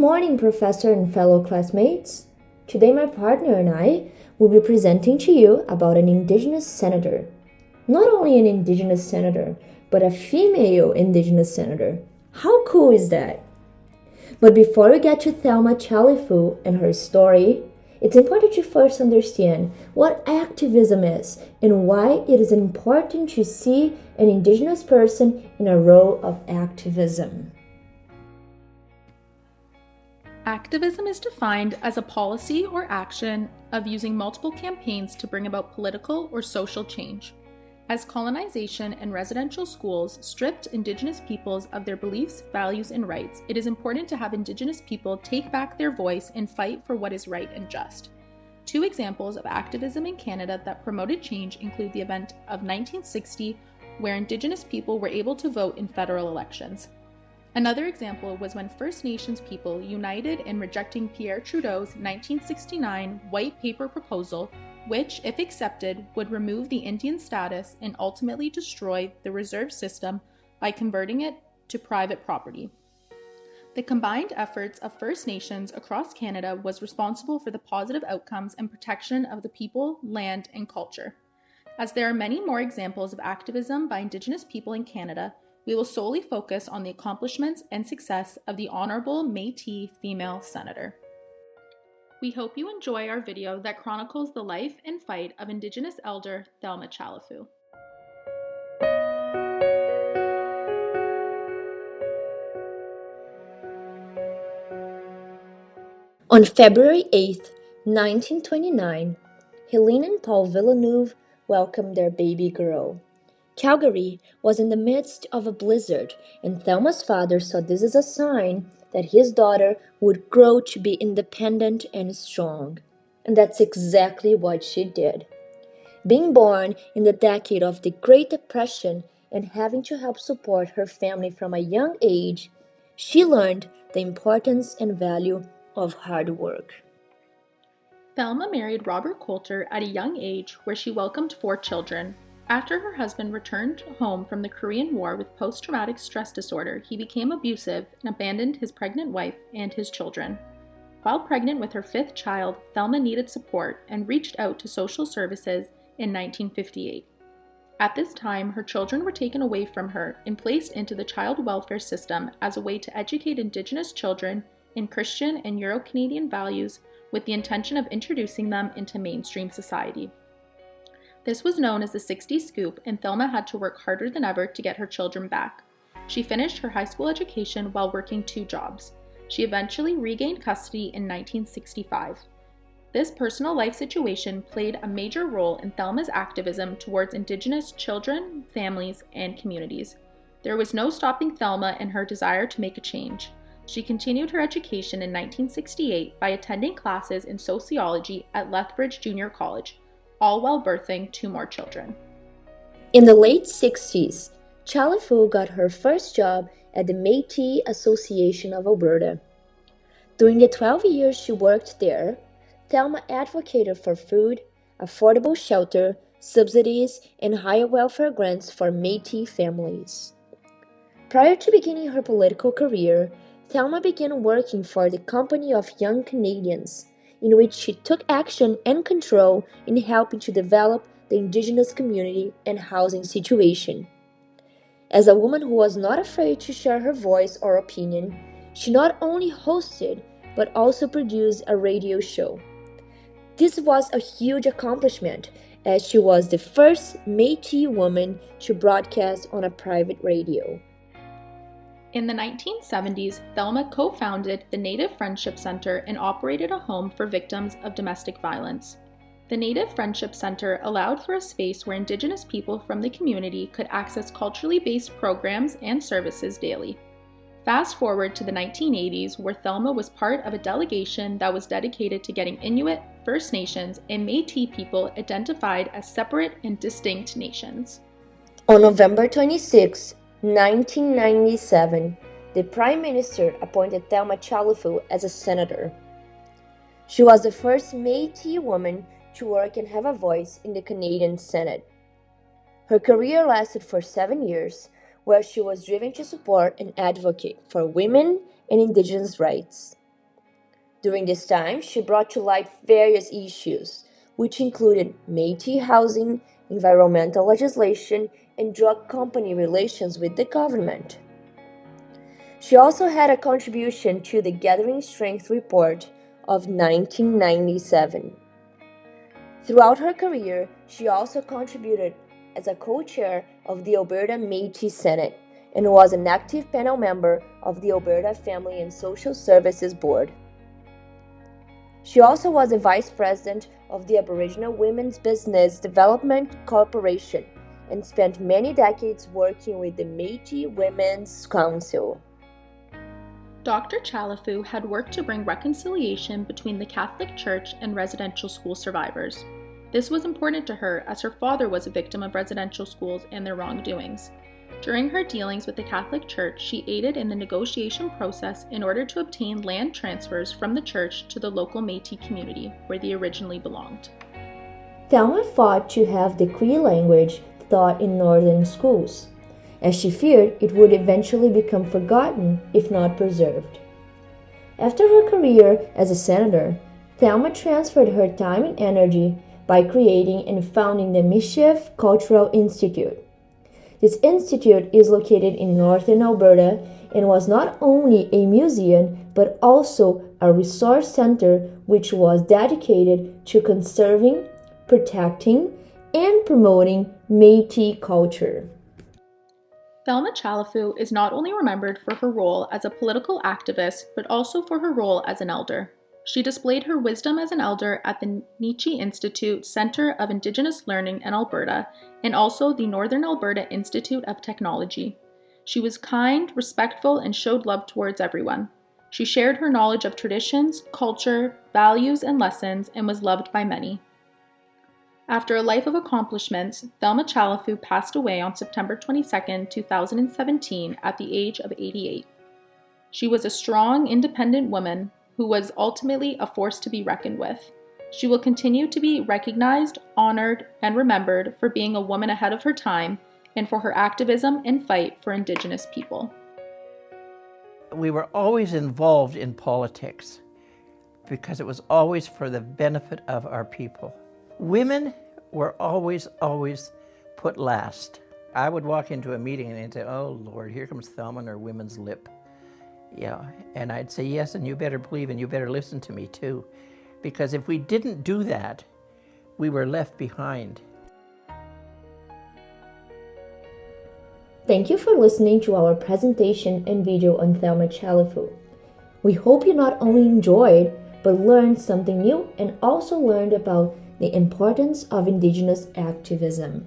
morning, Professor and fellow classmates. Today, my partner and I will be presenting to you about an Indigenous senator. Not only an Indigenous senator, but a female Indigenous senator. How cool is that? But before we get to Thelma Chalifoux and her story, it's important to first understand what activism is and why it is important to see an Indigenous person in a role of activism. Activism is defined as a policy or action of using multiple campaigns to bring about political or social change. As colonization and residential schools stripped Indigenous peoples of their beliefs, values, and rights, it is important to have Indigenous people take back their voice and fight for what is right and just. Two examples of activism in Canada that promoted change include the event of 1960, where Indigenous people were able to vote in federal elections. Another example was when First Nations people united in rejecting Pierre Trudeau's 1969 White Paper proposal, which, if accepted, would remove the Indian status and ultimately destroy the reserve system by converting it to private property. The combined efforts of First Nations across Canada was responsible for the positive outcomes and protection of the people, land, and culture. As there are many more examples of activism by Indigenous people in Canada, we will solely focus on the accomplishments and success of the Honourable Métis female senator. We hope you enjoy our video that chronicles the life and fight of Indigenous elder Thelma Chalifoux. On February 8, 1929, Helene and Paul Villeneuve welcomed their baby girl. Calgary was in the midst of a blizzard, and Thelma's father saw this as a sign that his daughter would grow to be independent and strong. And that's exactly what she did. Being born in the decade of the Great Depression and having to help support her family from a young age, she learned the importance and value of hard work. Thelma married Robert Coulter at a young age where she welcomed 4 children. After her husband returned home from the Korean War with post-traumatic stress disorder, he became abusive and abandoned his pregnant wife and his children. While pregnant with her 5th child, Thelma needed support and reached out to social services in 1958. At this time, her children were taken away from her and placed into the child welfare system as a way to educate Indigenous children in Christian and Euro-Canadian values with the intention of introducing them into mainstream society. This was known as the 60 Scoop, and Thelma had to work harder than ever to get her children back. She finished her high school education while working 2 jobs. She eventually regained custody in 1965. This personal life situation played a major role in Thelma's activism towards Indigenous children, families, and communities. There was no stopping Thelma in her desire to make a change. She continued her education in 1968 by attending classes in sociology at Lethbridge Junior College, all while birthing 2 more children. In the late 60s, Chalifoux got her first job at the Métis Association of Alberta. During the 12 years she worked there, Thelma advocated for food, affordable shelter, subsidies, and higher welfare grants for Métis families. Prior to beginning her political career, Thelma began working for the Company of Young Canadians, in which she took action and control in helping to develop the Indigenous community and housing situation. As a woman who was not afraid to share her voice or opinion, she not only hosted but also produced a radio show. This was a huge accomplishment, as she was the first Métis woman to broadcast on a private radio. In the 1970s, Thelma co-founded the Native Friendship Center and operated a home for victims of domestic violence. The Native Friendship Center allowed for a space where Indigenous people from the community could access culturally based programs and services daily. Fast forward to the 1980s, where Thelma was part of a delegation that was dedicated to getting Inuit, First Nations, and Métis people identified as separate and distinct nations. On November 26, 1997, the Prime Minister appointed Thelma Chalifoux as a senator. She was the first Métis woman to work and have a voice in the Canadian Senate. Her career lasted for 7 years, where she was driven to support and advocate for women and Indigenous rights. During this time, she brought to light various issues, which included Métis housing, environmental legislation, and drug company relations with the government. She also had a contribution to the Gathering Strength Report of 1997. Throughout her career, she also contributed as a co-chair of the Alberta Métis Senate and was an active panel member of the Alberta Family and Social Services Board. She also was a vice president of the Aboriginal Women's Business Development Corporation and spent many decades working with the Métis Women's Council. Dr. Chalifoux had worked to bring reconciliation between the Catholic Church and residential school survivors. This was important to her as her father was a victim of residential schools and their wrongdoings. During her dealings with the Catholic Church, she aided in the negotiation process in order to obtain land transfers from the church to the local Métis community, where they originally belonged. Thelma fought to have the Cree language taught in northern schools, as she feared it would eventually become forgotten if not preserved. After her career as a senator, Thelma transferred her time and energy by creating and founding the Michif Cultural Institute. This institute is located in northern Alberta and was not only a museum but also a resource center which was dedicated to conserving, protecting, and promoting Métis culture. Thelma Chalifoux is not only remembered for her role as a political activist, but also for her role as an elder. She displayed her wisdom as an elder at the Nietzsche Institute Center of Indigenous Learning in Alberta and also the Northern Alberta Institute of Technology. She was kind, respectful, and showed love towards everyone. She shared her knowledge of traditions, culture, values, and lessons and was loved by many. After a life of accomplishments, Thelma Chalifoux passed away on September 22, 2017 at the age of 88. She was a strong, independent woman who was ultimately a force to be reckoned with. She will continue to be recognized, honored, and remembered for being a woman ahead of her time and for her activism and fight for Indigenous people. We were always involved in politics because it was always for the benefit of our people. Women were always put last. I would walk into a meeting and they'd say, "Oh Lord, here comes Thelma and her women's lip." Yeah, and I'd say, "Yes, and you better believe and you better listen to me too." Because if we didn't do that, we were left behind. Thank you for listening to our presentation and video on Thelma Chalifoux. We hope you not only enjoyed, but learned something new and also learned about the importance of Indigenous activism.